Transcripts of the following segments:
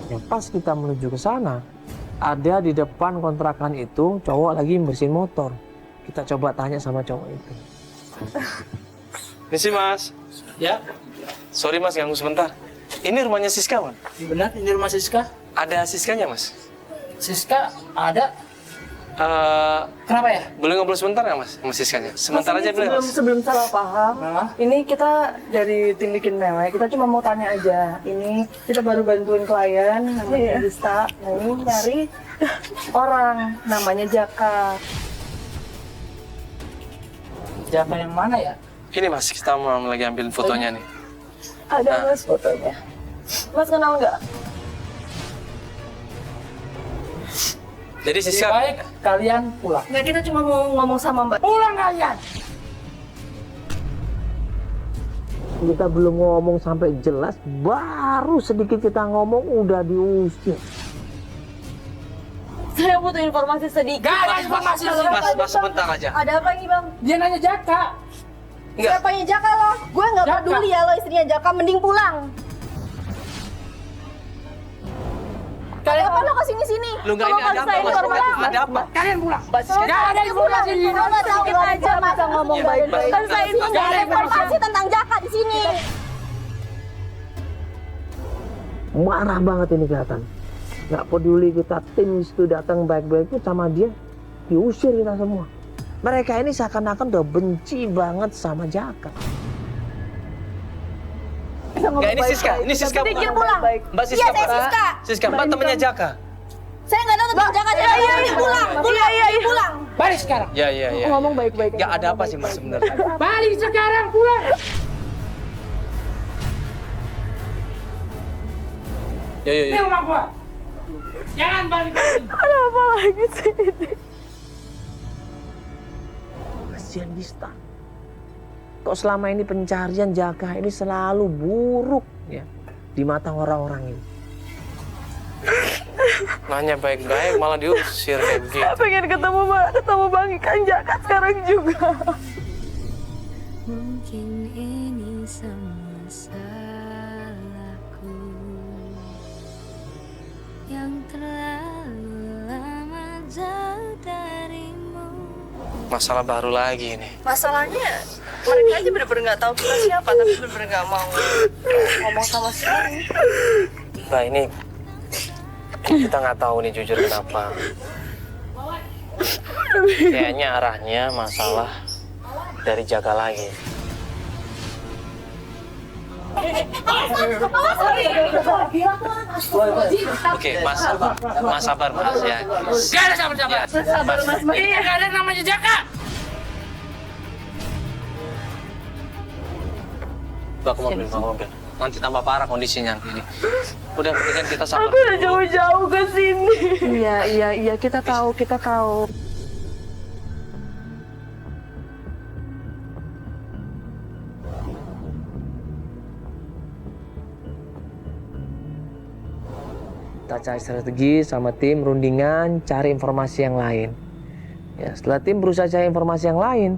Yang pas kita menuju ke sana, ada di depan kontrakan itu cowok lagi bersihin motor. Kita coba tanya sama cowok itu. Misi Mas. Ya, Sorry Mas, ganggu sebentar. Ini rumahnya Siska, Mas. benar ini rumah Siska. Ada Siskanya, Mas? Siska ada. Kenapa ya? Boleh ngobrol sebentar nggak, Mas? Sama Siskanya? Sebentar aja boleh, Mas? Sebelum salah paham, Hah? ini kita dari tim bikin mewek, kita cuma mau tanya aja. Ini kita baru bantuin klien, namanya Dista. Nah ini nyari orang, namanya Jaka. Jaka yang mana ya? Ini Mas, kita mau lagi ambil fotonya nih. Ada mas fotonya. Mas kenal nggak? Jadi Lebih Siska, baik kalian pulang. Nggak, kita cuma mau ngomong sama Mbak. Pulang kalian. Kita belum ngomong sampai jelas, baru sedikit kita ngomong udah diusir. Saya butuh informasi sedikit. Gak ada informasi sih. Mas sebentar aja. Ada apa nih bang? Dia nanya Jaka. Enggak. Siapanya Jaka lo? Gue nggak Jaka. peduli ya lo istrinya Jaka, mending pulang. Ada apa lo kesini-sini? Lu nggak ini ada apa, Mas? Ada apa? Kalian pulang. Gak ada informasi di sini. Lo tahu kita aja masa ngomong Iya, baik-baik. Mas. Kan ini nggak ada informasi tentang Jaka di sini. Marah banget ini kelihatan. Nggak peduli kita tim itu datang baik-baik itu sama dia, diusir kita semua. Mereka ini seakan-akan udah benci banget sama Jaka. Enggak, ini Siska. Ini Siska. Pikir pulang. Mbak Siska. Iya, saya Siska. Siska, Mbak temannya Jaka. Saya nggak tahu tentang Jaka. Iya, pulang. Pulang. Balik sekarang. Ya. Ngomong baik-baik. Enggak ada apa sih Mas sebenarnya? Balik sekarang pulang. Ini Yo. rumah gua. Jangan balik lagi. Ada apa lagi sih ini? Kasihan Dista. Kok selama ini pencarian Jaka ini selalu buruk ya di mata orang-orang ini. Nanya baik-baik malah diusir kayak begitu. Pengen ketemu Bang Ikan Jaka sekarang juga. Mungkin ini semua salahku yang terlalu lama jauh darimu. Masalah baru lagi nih. Masalahnya mereka aja bener-bener nggak tahu kita siapa, tapi bener-bener nggak mau ngomong sama sekali. Nah ini kita nggak tahu nih jujur kenapa. Kayaknya arahnya masalah dari Jaka lagi. Oke, Mas sabar Mas ya. Gak ada sabar-sabar. Mas, Iya, gak ada yang namanya Jaka. bawa ke mobil. Nanti tambah parah kondisinya ini. Udah, mendingan kita sabar. Aku udah jauh-jauh ke sini. Iya, kita tahu. Kita cari strategi sama tim rundingan, cari informasi yang lain. Ya, setelah tim berusaha cari informasi yang lain,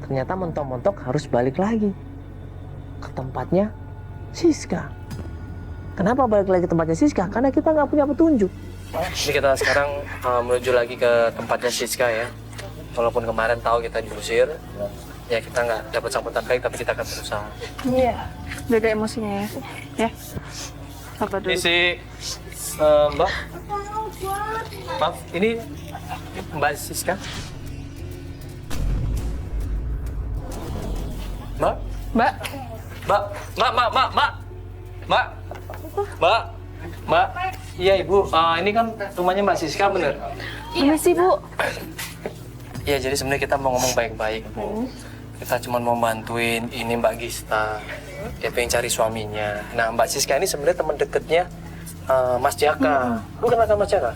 ternyata mentok-mentok harus balik lagi ke tempatnya Siska. Kenapa balik lagi ke tempatnya Siska? Karena kita nggak punya petunjuk. Ini kita sekarang menuju lagi ke tempatnya Siska ya. Walaupun kemarin tahu kita diusir, ya kita nggak dapat sambutan baik, tapi kita akan berusaha. Iya, jaga emosinya ya. Ya, sabar dulu. Ini si Mbak. Maaf, ini Mbak Siska. Mbak. Mbak. Iya Ibu, ini kan rumahnya Mbak Siska bener? Ini sih Bu. Iya, jadi sebenarnya kita mau ngomong baik-baik Bu. Kita cuma mau bantuin ini Mbak Gista. Dia pengen cari suaminya. Nah Mbak Siska ini sebenarnya teman deketnya Mas Jaka. Lu kenal sama Mas Jaka?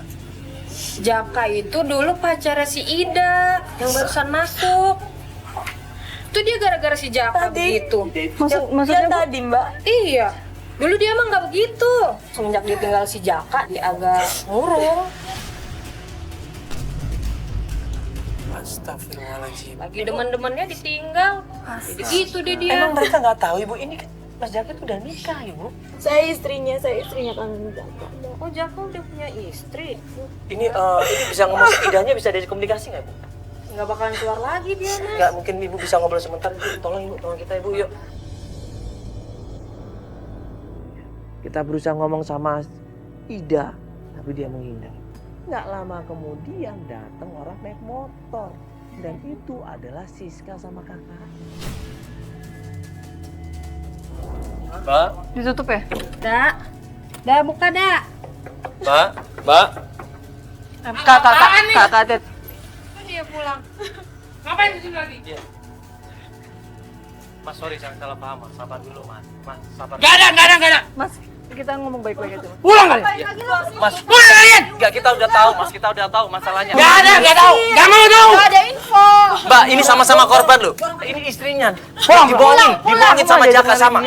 Jaka itu dulu pacarnya si Ida yang barusan masuk. Itu dia gara-gara si Jaka begitu. Maksudnya tadi Mbak. Iya. Dulu dia emang nggak begitu. Semenjak dia tinggal si Jaka, dia agak murung. Astagfirullahaladzim. Lagi demen-demennya ditinggal. Jadi gitu dia. Emang mereka nggak tahu Ibu ini Mas Jaka itu udah nikah, Ibu. Saya istrinya Kang Jaka. Oh, Jaka udah punya istri. Ini bisa ngomong idahnya bisa diajak komunikasi nggak, Bu? Nggak bakalan keluar lagi dia, Mas. Nggak, mungkin Ibu bisa ngobrol sebentar. Ibu, tolong Ibu, tolong kita Ibu, yuk. Kita berusaha ngomong sama Ida, tapi dia menghindar. Nggak lama kemudian datang orang naik motor. Dan itu adalah Siska sama kakak. Mbak, Ditutup ya? Dak. Dak, buka, Dak. Mbak. Kakak, Ted. Dia pulang. Ngapain di sini lagi? Iya. Mas, sorry, jangan salah paham, Mas. Sabar dulu, Mas. Mas, sabar. Gak ada. Mas, kita ngomong baik-baik aja. Mas. Pulang kali. Mas, Pulang kalian. nggak, kita udah tahu masalahnya. Gak tahu. Gak mau tahu. Ada info. Mbak, ini sama-sama korban loh. Ini istrinya. Dibohongin sama Jaka sama.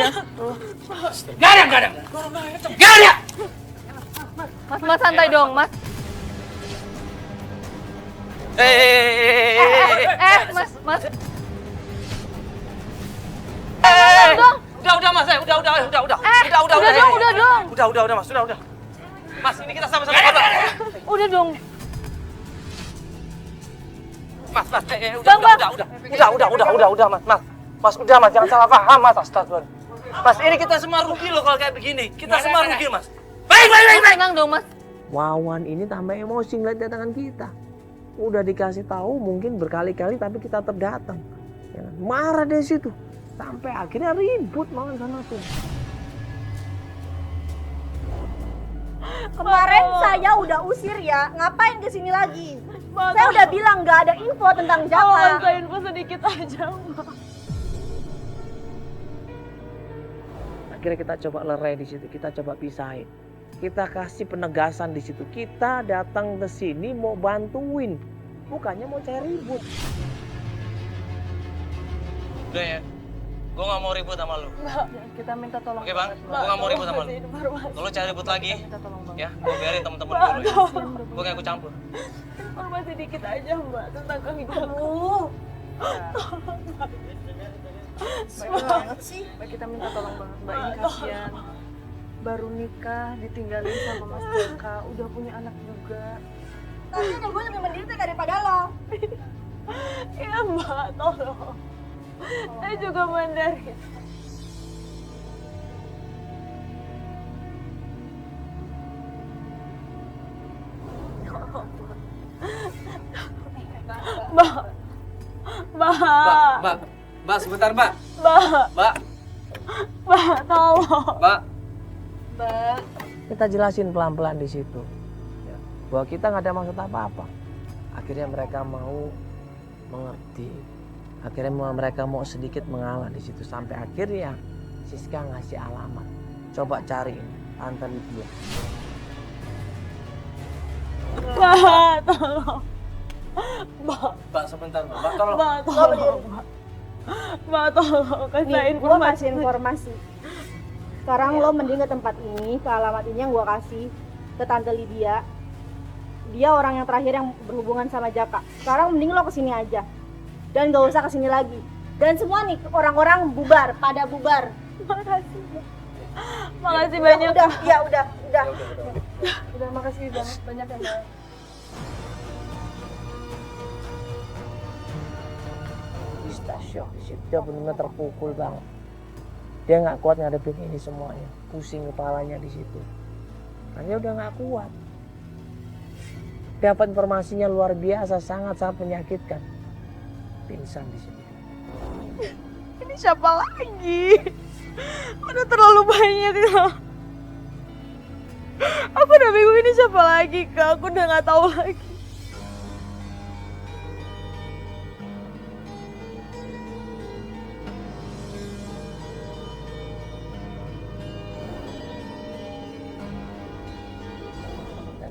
Gak ada. Mas santai dong, Mas. Mas. Udah Mas, udah. Udah Mas, udah. Mas, ini kita sama-sama korban. Udah dong. Mas, udah Mas, udah Mas, jangan salah paham Mas, astagfirullah. Mas, ini kita semua rugi loh kalau kayak begini. Kita semua rugi, Mas. Baik. Tenang dong, Mas. Wawan ini tambah emosi ngeliat datangan kita. Udah dikasih tahu mungkin berkali-kali tapi kita tetap datang. Ya kan? Marah dari situ. Sampai akhirnya ribut malah sana tuh. Kemarin saya udah usir ya, ngapain kesini lagi? Saya udah bilang nggak ada info tentang Jaka. Saya info sedikit aja, Mbak. Akhirnya kita coba lerai di situ, kita coba pisahin. Kita kasih penegasan di situ. Kita datang ke sini mau bantuin, bukannya mau cari ribut. Udah ya. Gue gak mau ribut sama lu. Kita minta tolong. Oke, Bang? Gue gak mau ribut sama lu. Kalau cari ribut lagi, Minta tolong, Bang. ya, gue biarin temen-temen dulu ya. Gue gak ikut campur. Informasi dikit aja, Mbak, tentang Kang Jaka. Mbak, kita minta tolong banget, Mbak. Ini kasihan. Baru nikah, ditinggalin sama Mas Jaka. Udah punya anak juga. Tapi gue lebih menderita daripada lo. Ya, Mbak, tolong. Saya juga menderita. Mbak, sebentar, Mbak. Mbak, tolong. Mbak. Kita jelasin pelan-pelan di situ. Ya, bahwa kita nggak ada maksud apa-apa. Akhirnya mereka mau mengerti. Akhirnya mereka mau sedikit mengalah di situ. Sampai akhirnya Siska ngasih alamat. Coba cari Tante Lydia. Mbak, tolong. Mbak, sebentar, Mbak. Tolong. Mbak, tolong. Mbak, tolong. Kasih Gue kasih informasi. Sekarang lo mending ke tempat ini, ke alamat ini yang gue kasih ke Tante Lydia. Dia orang yang terakhir yang berhubungan sama Jaka. Sekarang mending lo kesini aja. Dan gak usah kesini lagi. Dan semua nih orang-orang bubar, pada bubar. Makasih. Makasih banyak. Udah. Udah, makasih banyak ya, Mbak. Gista shock di situ. Dia benar-benar terpukul banget. Dia nggak kuat ngadepin ini semuanya. Pusing kepalanya di situ. Karena dia udah nggak kuat. Dapat informasinya luar biasa, sangat-sangat menyakitkan. Pingsan di situ. Ini siapa lagi? Udah terlalu banyak ya. Aku udah bingung ini siapa lagi, Kak. Aku udah nggak tahu lagi.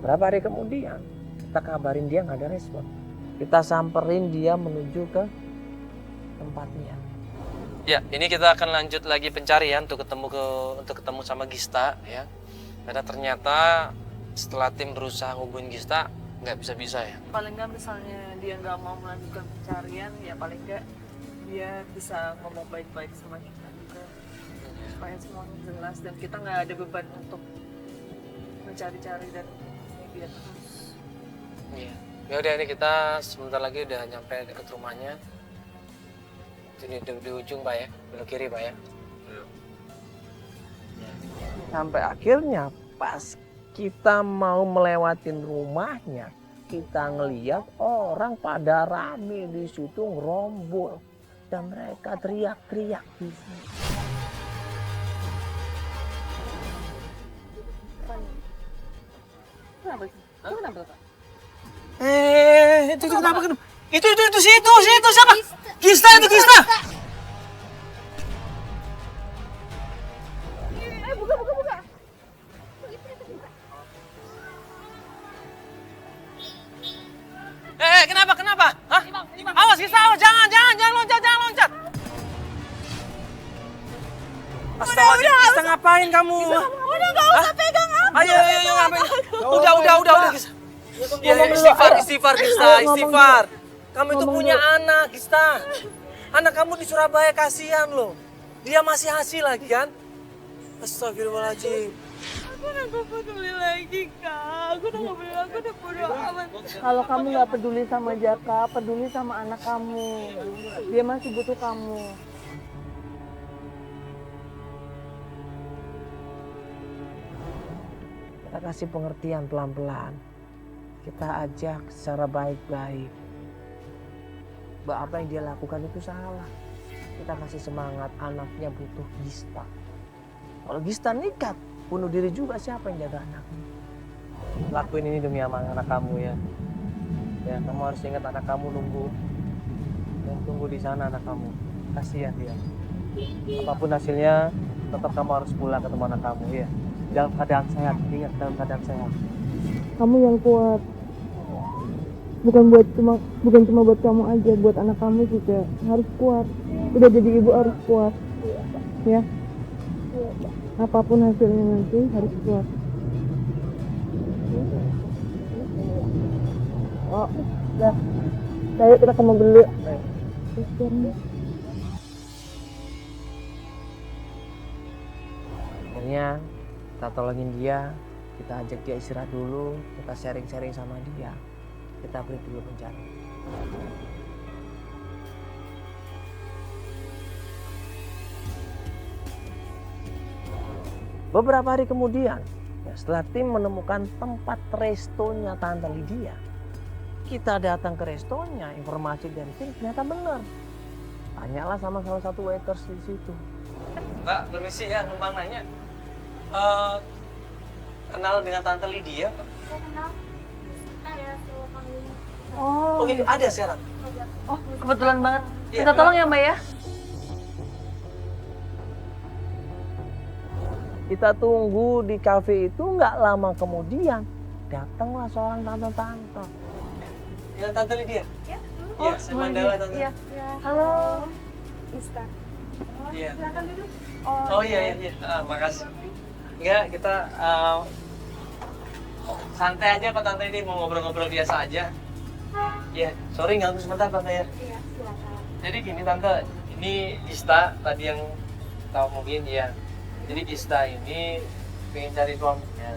Berapa hari kemudian kita kabarin dia nggak ada respon. Kita samperin dia menuju ke tempatnya. Ya, ini kita akan lanjut lagi pencarian untuk ketemu sama Gista ya. Karena ternyata setelah tim berusaha ngubungin Gista nggak bisa ya. Paling nggak misalnya dia nggak mau melanjutkan pencarian, ya paling nggak dia bisa ngomong baik-baik sama kita juga. supaya semuanya jelas dan kita nggak ada beban untuk mencari-cari dan dia terus. Iya. Ya udah ini kita sebentar lagi udah nyampe dekat rumahnya. Ini di ujung Pak ya, belok kiri Pak ya. Sampai akhirnya pas kita mau melewatin rumahnya, kita ngeliat orang pada rame di situ ngerombol dan mereka teriak-teriak di sini. Kenapa sih? Kenapa Pak? Itu kenapa? Itu situ siapa? Gista itu Gista. Kenapa? Hah? Awas Gista, awas, jangan loncat. Astaga, Gista ngapain kamu? Udah enggak usah pegang aku. Ayo ngapain? Udah Gista. Ya, istighfar Gista. Kamu itu punya anak, Gista. Anak kamu di Surabaya, kasihan loh. Dia masih hasil lagi kan? Astagfirullahaladzim. Kalau kamu nggak peduli sama Jaka, peduli sama anak kamu. Dia masih butuh kamu. Kita kasih pengertian pelan-pelan. Kita ajak secara baik-baik. Bahwa apa yang dia lakukan itu salah. Kita kasih semangat, anaknya butuh Gista. Kalau Gista nekat, bunuh diri juga, siapa yang jaga anaknya? Lakuin ini demi anak kamu ya. Ya, kamu harus ingat anak kamu nunggu. Dan tunggu di sana anak kamu. Kasihan dia. Apapun hasilnya, tetap kamu harus pulang ketemu anak kamu ya. Dalam keadaan sehat, ingat dalam keadaan sehat. Kamu yang kuat. Bukan cuma buat kamu aja, buat anak kamu juga harus kuat. Udah jadi ibu harus kuat. Ya. Apapun hasilnya nanti harus kuat. Oh, udah. Ayo kita ke mobil dulu. Akhirnya kita tolongin dia, kita ajak dia istirahat dulu, kita sharing-sharing sama dia. Kita beri dulu pencarian. Beberapa hari kemudian, ya, setelah tim menemukan tempat restonya Tante Lydia, kita datang ke restonya, informasi dari tim ternyata benar. Tanyalah sama salah satu waiters di situ. Mbak, permisi ya, numpang nanya. Kenal dengan Tante Lydia, Pak? Oh gitu, ada sekarang? Oh, kebetulan banget. Iya, Minta tolong ya, Mbak ya. Kita tunggu di kafe itu nggak lama kemudian datanglah seorang tante-tante. Ya, Tante Lydia? Iya, saya Mandala, Tante. Iya. Halo. Ista. Iya. Silakan duduk. Oh iya. Makasih. Enggak, kita santai aja kok Tante, ini mau ngobrol-ngobrol biasa aja. Iya, sorry ganggu sebentar Tante ya. Iya, silakan. Jadi gini Tante, ini Gista tadi yang tahu mungkin ya. Jadi Gista ini pengen cari suaminya.